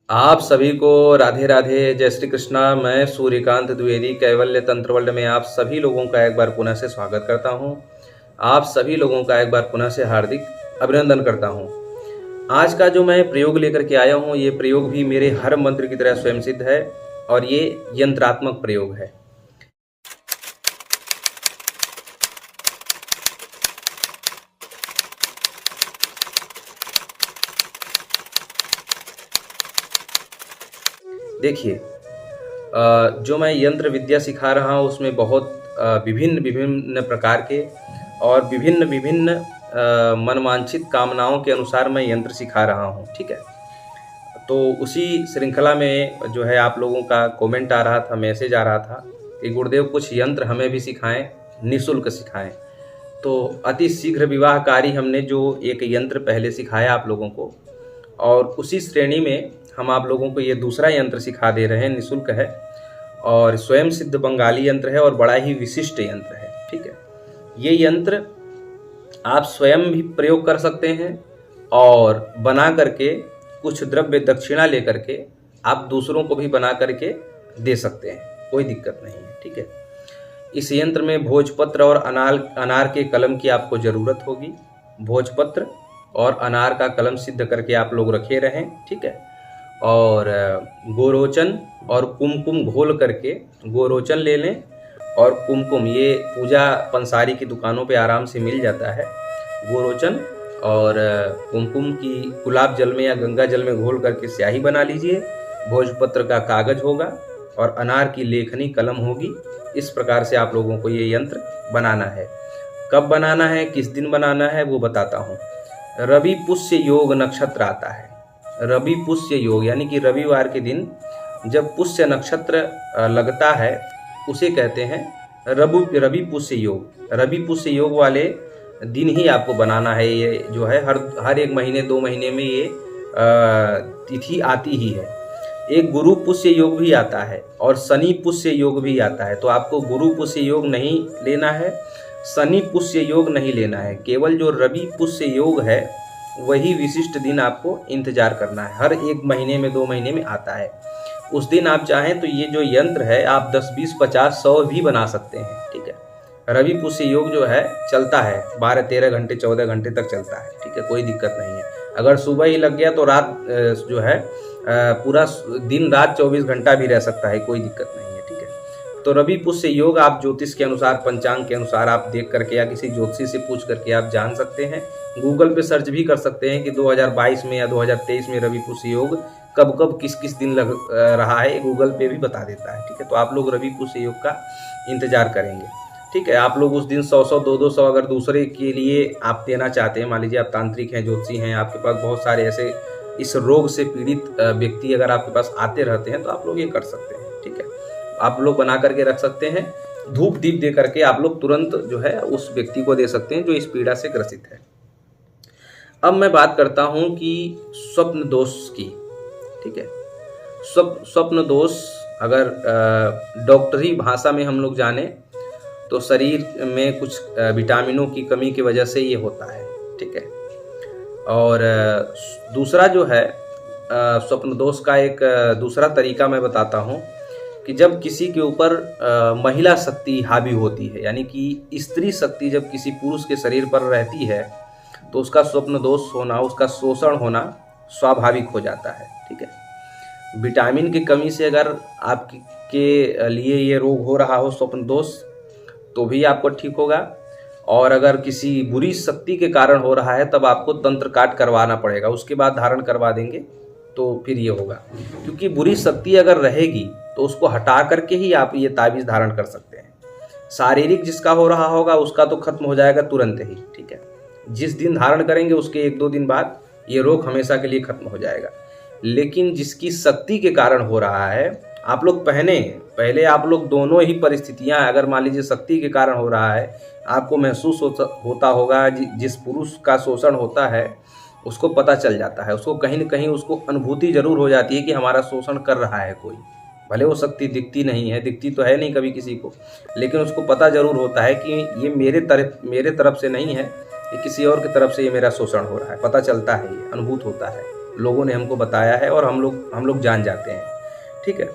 आप सभी को राधे राधे, जय श्री कृष्णा। मैं सूर्यकांत द्विवेदी कैवल्य तंत्र वर्ल्ड में आप सभी लोगों का एक बार पुनः से स्वागत करता हूं। आप सभी लोगों का एक बार पुनः से हार्दिक अभिनंदन करता हूं। आज का जो मैं प्रयोग लेकर के आया हूं, ये प्रयोग भी मेरे हर मंत्र की तरह स्वयं सिद्ध है और ये यंत्रात्मक प्रयोग है। देखिए, जो मैं यंत्र विद्या सिखा रहा हूँ उसमें बहुत विभिन्न विभिन्न प्रकार के और विभिन्न विभिन्न मनवांछित कामनाओं के अनुसार मैं यंत्र सिखा रहा हूँ। ठीक है, तो उसी श्रृंखला में जो है आप लोगों का कमेंट आ रहा था, मैसेज आ रहा था कि गुरुदेव कुछ यंत्र हमें भी सिखाएं, निःशुल्क सिखाएं। तो अति शीघ्र विवाहकारी हमने जो एक यंत्र पहले सिखाया आप लोगों को, और उसी श्रेणी में हम आप लोगों को ये दूसरा यंत्र सिखा दे रहे हैं, निःशुल्क है और स्वयं सिद्ध बंगाली यंत्र है और बड़ा ही विशिष्ट यंत्र है। ठीक है, ये यंत्र आप स्वयं भी प्रयोग कर सकते हैं और बना करके कुछ द्रव्य दक्षिणा लेकर के आप दूसरों को भी बना करके दे सकते हैं, कोई दिक्कत नहीं है। ठीक है, इस यंत्र में भोजपत्र और अनार के कलम की आपको ज़रूरत होगी। भोजपत्र और अनार का कलम सिद्ध करके आप लोग रखे रहें। ठीक है, और गोरोचन और कुमकुम घोल करके गोरोचन ले लें और कुमकुम, ये पूजा पंसारी की दुकानों पे आराम से मिल जाता है। गोरोचन और कुमकुम की गुलाब जल में या गंगा जल में घोल करके स्याही बना लीजिए। भोजपत्र का कागज होगा और अनार की लेखनी कलम होगी। इस प्रकार से आप लोगों को ये यंत्र बनाना है। कब बनाना है, किस दिन बनाना है, वो बताता हूँ। रवि पुष्य योग नक्षत्र आता है। रवि पुष्य योग यानी कि रविवार के दिन जब पुष्य नक्षत्र लगता है उसे कहते हैं रवि पुष्य योग। रवि पुष्य योग वाले दिन ही आपको बनाना है। ये जो है हर एक महीने 2 महीने में ये तिथि आती ही है। एक गुरु पुष्य योग भी आता है और शनि पुष्य योग भी आता है। तो आपको गुरु पुष्य योग नहीं लेना है, शनि पुष्य योग नहीं लेना है, केवल जो रवि पुष्य योग है वही विशिष्ट दिन आपको इंतजार करना है। हर एक महीने में 2 महीने में आता है। उस दिन आप चाहें तो ये जो यंत्र है आप 10, 20, 50, 100 भी बना सकते हैं। ठीक है, रवि पुष्य योग जो है चलता है 12, 13 घंटे, 14 घंटे तक चलता है। ठीक है, कोई दिक्कत नहीं है। अगर सुबह ही लग गया तो रात जो है पूरा दिन रात 24 घंटा भी रह सकता है, कोई दिक्कत नहीं है। ठीक है, तो रवि पुष्य योग आप ज्योतिष के अनुसार, पंचांग के अनुसार आप देख करके या किसी ज्योतिषी से पूछ करके आप जान सकते हैं। गूगल पे सर्च भी कर सकते हैं कि 2022 में या 2023 में रवि पुष्य योग कब कब किस किस दिन लग रहा है, गूगल पे भी बता देता है। ठीक है, तो आप लोग रवि पुष्य योग का इंतजार करेंगे। ठीक है, आप लोग उस दिन 100-100, 200-200 अगर दूसरे के लिए आप देना चाहते हैं, मान लीजिए आप तांत्रिक हैं, ज्योतिषी हैं, आपके पास बहुत सारे ऐसे इस रोग से पीड़ित व्यक्ति अगर आपके पास आते रहते हैं तो आप लोग ये कर सकते हैं। ठीक है, आप लोग बना करके रख सकते हैं। धूप दीप दे करके आप लोग तुरंत जो है उस व्यक्ति को दे सकते हैं जो इस पीड़ा से ग्रसित है। अब मैं बात करता हूं कि स्वप्न दोष की। ठीक है, स्वप्न दोष अगर डॉक्टरी भाषा में हम लोग जाने तो शरीर में कुछ विटामिनों की कमी की वजह से ये होता है। ठीक है, और दूसरा जो है स्वप्न दोष का एक दूसरा तरीका मैं बताता हूँ कि जब किसी के ऊपर महिला शक्ति हावी होती है, यानी कि स्त्री शक्ति जब किसी पुरुष के शरीर पर रहती है तो उसका स्वप्न दोष होना, उसका शोषण होना स्वाभाविक हो जाता है। ठीक है, विटामिन की कमी से अगर आपके लिए ये रोग हो रहा हो स्वप्न दोष तो भी आपको ठीक होगा, और अगर किसी बुरी शक्ति के कारण हो रहा है तब आपको तंत्र काट करवाना पड़ेगा, उसके बाद धारण करवा देंगे तो फिर ये होगा। क्योंकि बुरी शक्ति अगर रहेगी तो उसको हटा करके ही आप ये ताबीज़ धारण कर सकते हैं। शारीरिक जिसका हो रहा होगा उसका तो खत्म हो जाएगा तुरंत ही। ठीक है, जिस दिन धारण करेंगे उसके 1-2 दिन बाद ये रोग हमेशा के लिए खत्म हो जाएगा। लेकिन जिसकी शक्ति के कारण हो रहा है, आप लोग पहले आप लोग दोनों ही परिस्थितियां, अगर मान लीजिए शक्ति के कारण हो रहा है, आपको महसूस होता होगा जिस पुरुष का शोषण होता है उसको पता चल जाता है, उसको कहीं न कहीं उसको अनुभूति जरूर हो जाती है कि हमारा शोषण कर रहा है कोई। भले वो शक्ति दिखती नहीं है, दिखती तो है नहीं कभी किसी को, लेकिन उसको पता जरूर होता है कि ये मेरे तरफ से नहीं है, ये किसी और की तरफ से ये मेरा शोषण हो रहा है। पता चलता है, ये अनुभूत होता है। लोगों ने हमको बताया है और हम लोग जान जाते हैं, ठीक है।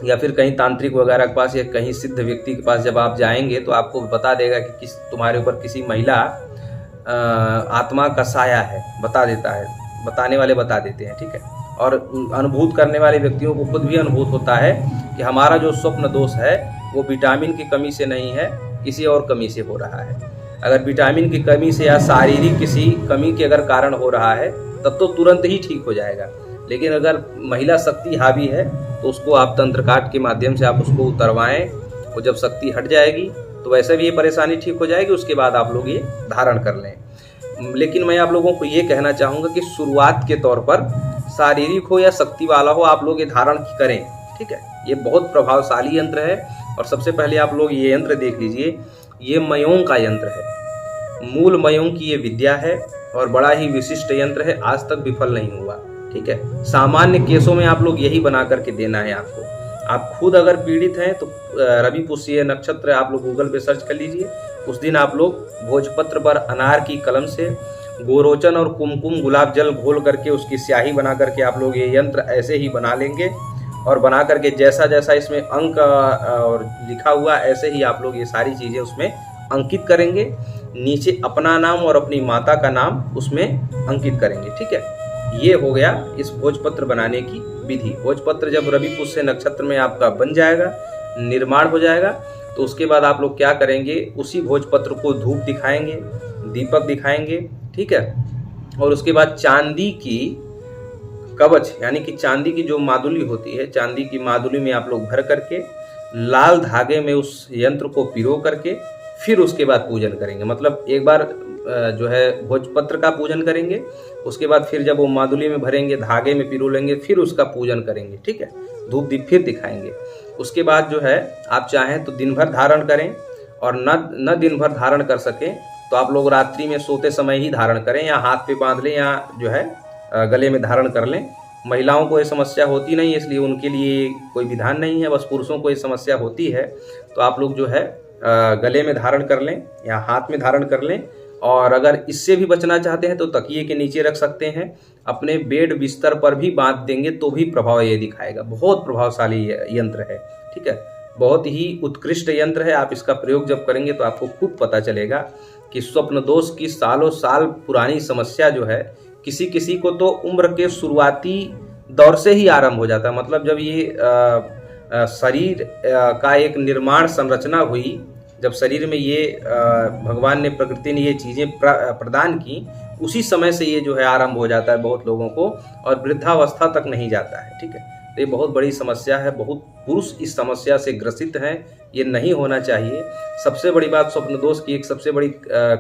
या फिर कहीं तांत्रिक वगैरह के पास या कहीं सिद्ध व्यक्ति के पास जब आप जाएंगे तो आपको बता देगा कि तुम्हारे ऊपर किसी महिला आत्मा का साया है, बता देता है, बताने वाले बता देते हैं, ठीक है। और अनुभूत करने वाले व्यक्तियों को खुद भी अनुभूत होता है कि हमारा जो स्वप्न दोष है वो विटामिन की कमी से नहीं है, किसी और कमी से हो रहा है। अगर विटामिन की कमी से या शारीरिक किसी कमी के अगर कारण हो रहा है तब तो तुरंत ही ठीक हो जाएगा। लेकिन अगर महिला शक्ति हावी है तो उसको आप तंत्र काट के माध्यम से आप उसको उतरवाएं, वो जब शक्ति हट जाएगी तो वैसे भी ये परेशानी ठीक हो जाएगी, उसके बाद आप लोग ये धारण कर लें। लेकिन मैं आप लोगों को ये कहना चाहूँगा कि शुरुआत के तौर पर शारीरिक हो या शक्ति वाला हो, आप लोग ये धारण करें, ठीक है। ये बहुत प्रभावशाली यंत्र है। और सबसे पहले आप लोग ये यंत्र देख लीजिए, ये मयोंग का यंत्र है, मूल मयोंग की ये विद्या है और बड़ा ही विशिष्ट यंत्र है, आज तक विफल नहीं हुआ, ठीक है। सामान्य केसों में आप लोग यही बना करके देना है आपको। आप खुद अगर पीड़ित हैं तो रवि पुष्य नक्षत्र आप लोग गूगल पे सर्च कर लीजिए, उस दिन आप लोग भोजपत्र पर अनार की कलम से गोरोचन और कुमकुम गुलाब जल घोल करके उसकी स्याही बना करके आप लोग ये यंत्र ऐसे ही बना लेंगे और बना करके जैसा जैसा इसमें अंक और लिखा हुआ ऐसे ही आप लोग ये सारी चीज़ें उसमें अंकित करेंगे। नीचे अपना नाम और अपनी माता का नाम उसमें अंकित करेंगे, ठीक है। ये हो गया इस भोजपत्र बनाने की विधि। भोजपत्र जब रवि पुष्य नक्षत्र में आपका बन जाएगा, निर्माण हो जाएगा, तो उसके बाद आप लोग क्या करेंगे, उसी भोजपत्र को धूप दिखाएंगे, दीपक दिखाएंगे, ठीक है। और उसके बाद चांदी की कवच यानी कि चांदी की जो मादुली होती है, चांदी की मादुली में आप लोग भर करके लाल धागे में उस यंत्र को पिरो करके फिर उसके बाद पूजन करेंगे। मतलब एक बार जो है भोजपत्र का पूजन करेंगे, उसके बाद फिर जब वो मादुली में भरेंगे, धागे में पिरो लेंगे, फिर उसका पूजन करेंगे, ठीक है। धूप दीप फिर दिखाएंगे। उसके बाद जो है आप चाहें तो दिन भर धारण करें और न दिन भर धारण कर सकें तो आप लोग रात्रि में सोते समय ही धारण करें, या हाथ पे बांध लें या जो है गले में धारण कर लें। महिलाओं को ये समस्या होती नहीं, इसलिए उनके लिए कोई विधान नहीं है। बस पुरुषों को ये समस्या होती है तो आप लोग जो है गले में धारण कर लें या हाथ में धारण कर लें। और अगर इससे भी बचना चाहते हैं तो तकिए के नीचे रख सकते हैं, अपने बेड बिस्तर पर भी बांध देंगे तो भी प्रभाव ये दिखाएगा। बहुत प्रभावशाली यंत्र है, ठीक है। बहुत ही उत्कृष्ट यंत्र है। आप इसका प्रयोग जब करेंगे तो आपको खुद पता चलेगा कि स्वप्न दोष की सालों साल पुरानी समस्या जो है, किसी किसी को तो उम्र के शुरुआती दौर से ही आरंभ हो जाता है। मतलब जब ये शरीर का एक निर्माण संरचना हुई, जब शरीर में ये भगवान ने, प्रकृति ने ये चीज़ें प्रदान की, उसी समय से ये जो है आरंभ हो जाता है बहुत लोगों को, और वृद्धावस्था तक नहीं जाता है, ठीक है। तो ये बहुत बड़ी समस्या है, बहुत पुरुष इस समस्या से ग्रसित हैं, ये नहीं होना चाहिए। सबसे बड़ी बात, स्वप्न दोष की एक सबसे बड़ी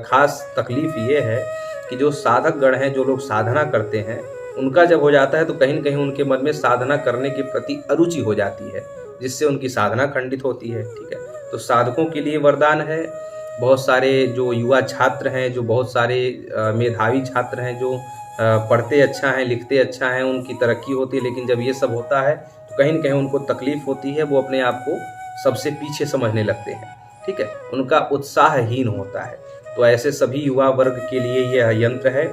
खास तकलीफ ये है कि जो साधक गण हैं, जो लोग साधना करते हैं, उनका जब हो जाता है तो कहीं न कहीं उनके मन में साधना करने के प्रति अरुचि हो जाती है, जिससे उनकी साधना खंडित होती है, ठीक है। तो साधकों के लिए वरदान है। बहुत सारे जो युवा छात्र हैं, जो बहुत सारे मेधावी छात्र हैं, जो पढ़ते अच्छा हैं, लिखते अच्छा हैं, उनकी तरक्की होती है, लेकिन जब ये सब होता है तो कहीं न कहीं उनको तकलीफ होती है, वो अपने आप को सबसे पीछे समझने लगते हैं, ठीक है। उनका उत्साहहीन होता है। तो ऐसे सभी युवा वर्ग के लिए यह यंत्र है।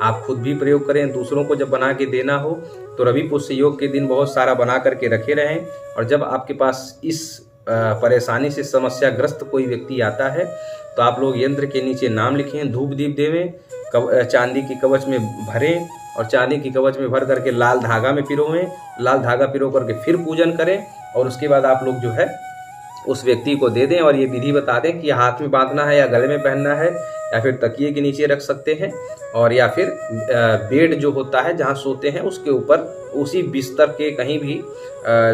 आप खुद भी प्रयोग करें, दूसरों को जब बना के देना हो तो रवि पुष्य योग के दिन बहुत सारा बना करके रखे रहें। और जब आपके पास इस परेशानी से समस्याग्रस्त कोई व्यक्ति आता है तो आप लोग यंत्र के नीचे नाम लिखें, धूप दीप देवें, चांदी की कवच में भरें और चांदी की कवच में भर करके लाल धागा में पिरोएं, लाल धागा पिरो करके फिर पूजन करें। और उसके बाद आप लोग जो है उस व्यक्ति को दे दें और ये विधि बता दें कि हाथ में बांधना है या गले में पहनना है या फिर तकिए के नीचे रख सकते हैं, और या फिर बेड जो होता है जहाँ सोते हैं उसके ऊपर उसी बिस्तर के कहीं भी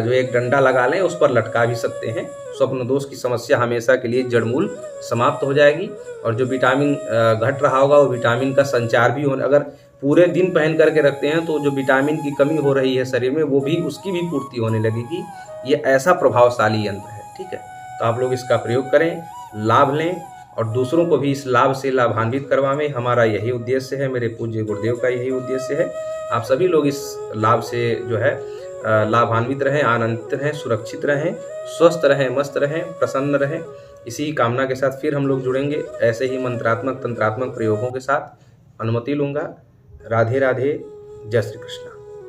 जो एक डंडा लगा लें, उस पर लटका भी सकते हैं। स्वप्न दोष की समस्या हमेशा के लिए जड़मूल समाप्त हो जाएगी। और जो विटामिन घट रहा होगा वो विटामिन का संचार भी होने, अगर पूरे दिन पहन करके रखते हैं तो जो विटामिन की कमी हो रही है शरीर में वो भी, उसकी भी पूर्ति होने लगेगी। ये ऐसा प्रभावशाली यंत्र है, ठीक है। तो आप लोग इसका प्रयोग करें, लाभ लें और दूसरों को भी इस लाभ से लाभान्वित करवाएं। हमारा यही उद्देश्य है, मेरे पूज्य गुरुदेव का यही उद्देश्य है। आप सभी लोग इस लाभ से जो है लाभान्वित रहें, आनंदित रहें, सुरक्षित रहें, स्वस्थ रहें, मस्त रहें, प्रसन्न रहें। इसी कामना के साथ फिर हम लोग जुड़ेंगे ऐसे ही मंत्रात्मक तंत्रात्मक प्रयोगों के साथ। अनुमति लूँगा। राधे राधे, जय श्री कृष्ण।